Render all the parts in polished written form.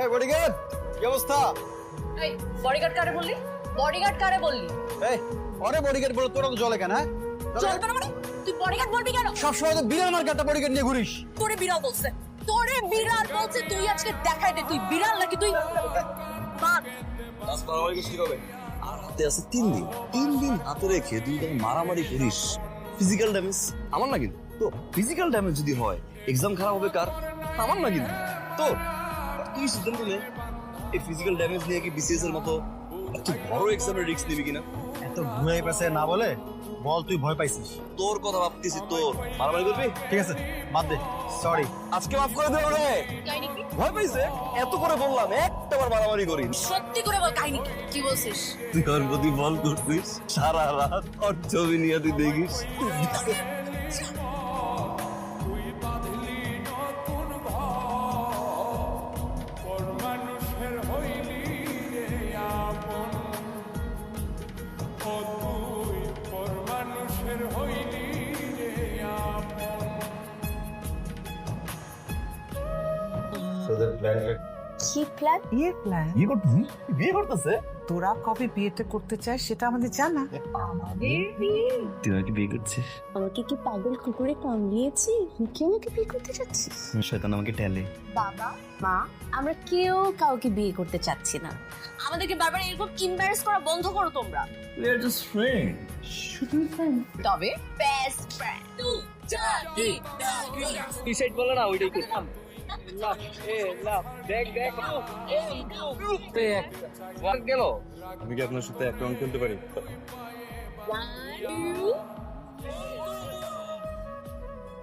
এই বডিগার্ড, কি অবস্থা? এই বডিগার্ড কারে বললি? বডিগার্ড কারে বললি? এই আরে বডিগার্ড বলে তোরা তো জলে কেন? হ্যাঁ চলবে না মানে তুই বডিগার্ড বলবি কেন? সবসময় তো বিড়াল মার্কেটটা বডিগার্ড নিয়ে ঘুরিস। তোরে বিড়াল বলছে, তোরে বিড়াল বলছে। তুই আজকে দেখাই দে তুই বিড়াল নাকি তুই বাঘ। তারপর আমার কিছু হবে আর হাতে আছে 3 দিন হাতে রেখে তুই তাকে মারামারি করিস। ফিজিক্যাল ড্যামেজ আমার না কিন্তু। তো ফিজিক্যাল ড্যামেজ যদি হয় এক্সাম খারাপ হবে কার? আমার না কিন্তু। তো তুই সিদ্ধান্ত নে এই ফিজিক্যাল ড্যামেজ নিয়ে কি বিসিএস এর মতো একটু বড় এক্সামের রিস্ক নিবি কিনা। এত ঘুরে পেছে না বলে বল, তুই ভয় পাইছিস। তোর কথা ভাবতেছি, তোর মারামারি করবি। ঠিক আছে বাদ দে, সরি। আজকে মাফ করে দে ওরে। কাহিনী কি? ভয় পাইছে এত করে বললাম একটাবার মারামারি করি। সত্যি করে বল কাহিনী কি? কি বলছিস? তুই ওর প্রতি বল করছিস সারা রাত, ওর ছবি নিয়ে তুই দেখিস। কি প্ল্যান? বিয়ের প্ল্যান? বিয়ে করতেছি? বিয়ে করতেছে? তোরা কবে বিয়েটা করতে চাস সেটা আমাদের জানা। তুই আমাকে বিয়ে করছিস? আমাকে কি পাগল কুকুরে কামড়িয়েছি? কি আমাকে বিয়ে করতে চাচ্ছিস? শয়তান আমাকে টেলে। বাবা মা আমরা কেউ কাউকে বিয়ে করতে চাচ্ছি না। আমাদেরকে বারবার এরকম ইম্বারেস করা বন্ধ করো তোমরা। We are just friends. শুধু ফ্রেন্ড তবে বেস্ট ফ্রেন্ড। টি শার্ট বলে না ওইটাই করতাম। লাভ এ লাভ দেখ দেখ ওয়ার্ক গেল। আমি কি আপনার সাথে অ্যাকাউন্ট খুলতে পারি?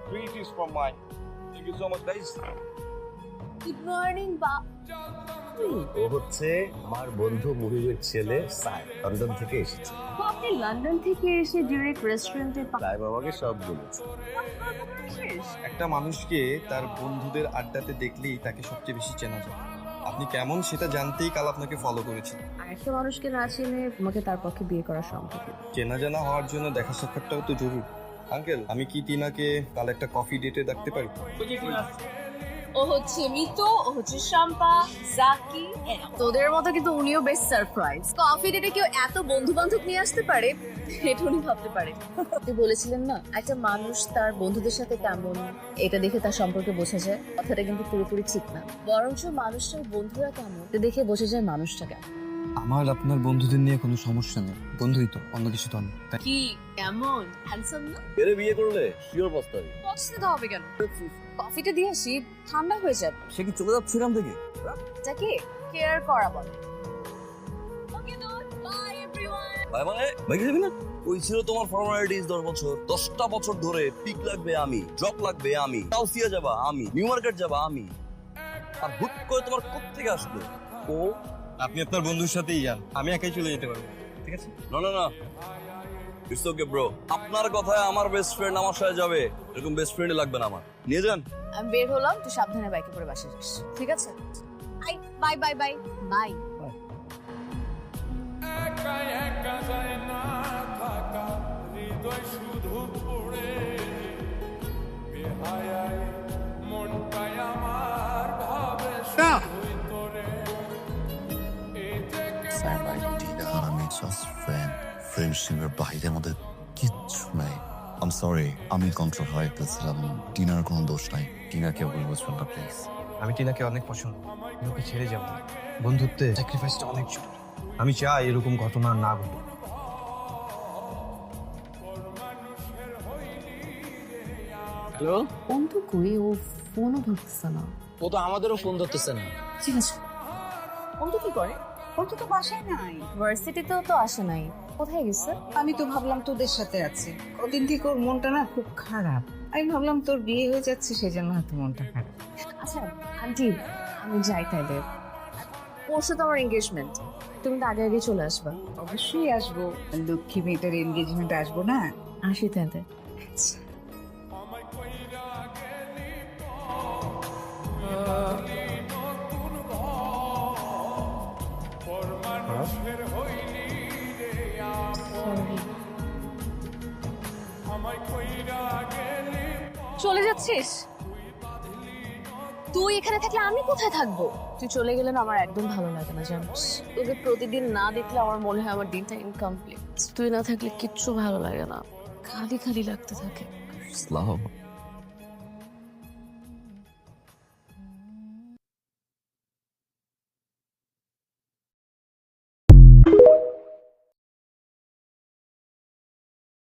Treat is from mine. Thank you so much guys. Good morning বা। ও হচ্ছে আমার বন্ধু মুহিবের ছেলে সাই, লন্ডন থেকে এসেছে। আপনি লন্ডন থেকে এসে ডিরেক্ট রেস্টুরেন্টে সাই বাবাকে সব বলেছে। একটা মানুষকে তার বন্ধুদের আড্ডাতে দেখলেই তাকে সবচেয়ে বেশি চেনা যায়। আপনি কেমন সেটা জানতেই কাল আপনাকে ফলো করেছি। আরেকটা মানুষকে না চিনে তোমাকে তার পক্ষে বিয়ে করা সম্ভব না। চেনা জানা হওয়ার জন্য দেখা সাক্ষাৎটাও তো জরুরি। আঙ্কেল, আমি কি টিনাকে কাল একটা কফি ডেটে ডাকতে পারি? ও হচ্ছে মিতু, ও হচ্ছে শাম্পা, জাকি। তোদের মতো কিন্তু উনিও বেশ সারপ্রাইজ। কফি ডেটে কেউ এত বন্ধু বান্ধব নিয়ে আসতে পারে এটা উনি ভাবতে পারে। আপনি বলেছিলেন না একটা মানুষ তার বন্ধুদের সাথে কেমন এটা দেখে তার সম্পর্কে বোঝা যায়। কথাটা কিন্তু পুরোপুরি ঠিক না, বরঞ্চ মানুষের বন্ধুরা কেমন এটা দেখে বোঝা যায় মানুষটা কেমন। আমার আপনার বন্ধুদের নিয়ে কোনো সমস্যা নেই, বন্ধুই তো, অন্য কিছু তো না। কি কেমন হ্যান্ডসাম না? এরে বিয়ে করলে শিওর পস্তাবি। পছন্দ হবে কেন? কফিটা দিয়ে আসি, ঠান্ডা হয়ে যাবে। সে কি চলে যাচ্ছে এখান থেকে? যাকে কেয়ার করা বলে। ওকে ডট বাই এভরিওয়ান। ভাই মানে ভাই যাবি না? ওই ছিল তোমার ফর্মালিটিস 10 বছর। 10টা বছর ধরে পিক লাগবে আমি, ড্রপ লাগবে আমি, সাউথিয়া যাবা আমি, নিউ মার্কেট যাবা আমি। আর হুট করে তোমার কোত্থেকে আসলো? ও আপনি আপনার বন্ধুর সাথেই যান, আমি একাই চলে যেতে পারবো। ঠিক আছে? না না না, ইটস ওকে ব্রো। আপনার কথায় আমার বেস্ট ফ্রেন্ড আমার সাথে যাবে, এরকম বেস্ট ফ্রেন্ড লাগবে না আমার। নিয়ে যান। আমি বের হলাম, তুই সাবধানে বাইকে করে বাসে যাস, ঠিক আছে? Bye bye bye bye. একা একা যায় না থাকা, হৃদয় শুধু পড়ে বেহায়ায় মনটাই আমার ভাবে শুধুই তোরে। এই যে টিনা, আমি জাস্ট ফ্রেন্ডশিপের বাইরে আমাদের কিচ্ছু নাই। আম সরি, আমি কন্ট্রোল হারাই ফেলছিলাম। টিনার কোনো দোষ নাই। টিনাকে বলে বুঝবেন না প্লিজ। আমি টিনাকে অনেক পছন্দ, আমি ওকে ছেড়ে যাবো না। বন্ধুত্বে স্যাক্রিফাইসটা অনেক জরুরি। আমি চাই এরকম ঘটনা না ঘটে। হ্যালো, বন্ধু কই? ও ফোনও ধরতেছে না। ও তো আমাদেরও ফোন ধরতেছে না। ঠিক আছে, বন্ধু কি করে? বন্ধু তো বাসায় নাই। ভার্সিটিতেও তো আসে নাই, কোথায় গেছে? আমি তো ভাবলাম তোদের সাথে আছে। কদিন থেকে ওর মনটা না খুব খারাপ। আমি ভাবলাম তোর বিয়ে হয়ে যাচ্ছে সেজন্য হয়তো মনটা খারাপ। আচ্ছা আন্টি, আমি যাই তাইলে। পরশু তো আমার এঙ্গেজমেন্ট, তুমি তো আগে আগে চলে আসবা। অবশ্যই আসবো, লক্ষ্মী মেয়েটার এনগেজমেন্ট আসবো না? আসি তাইলে। চলে যাচ্ছিস তুই? এখানে থাকলে আমি কোথায় থাকবো? তুই চলে গেলে না আমার একদম ভালো লাগে না, জানিস? তোকে প্রতিদিন না দেখলে আমার মনে হয় আমার দিনটা ইনকমপ্লিট। তুই না থাকলে কিচ্ছু ভালো লাগে না, খালি খালি লাগতে থাকে। Love.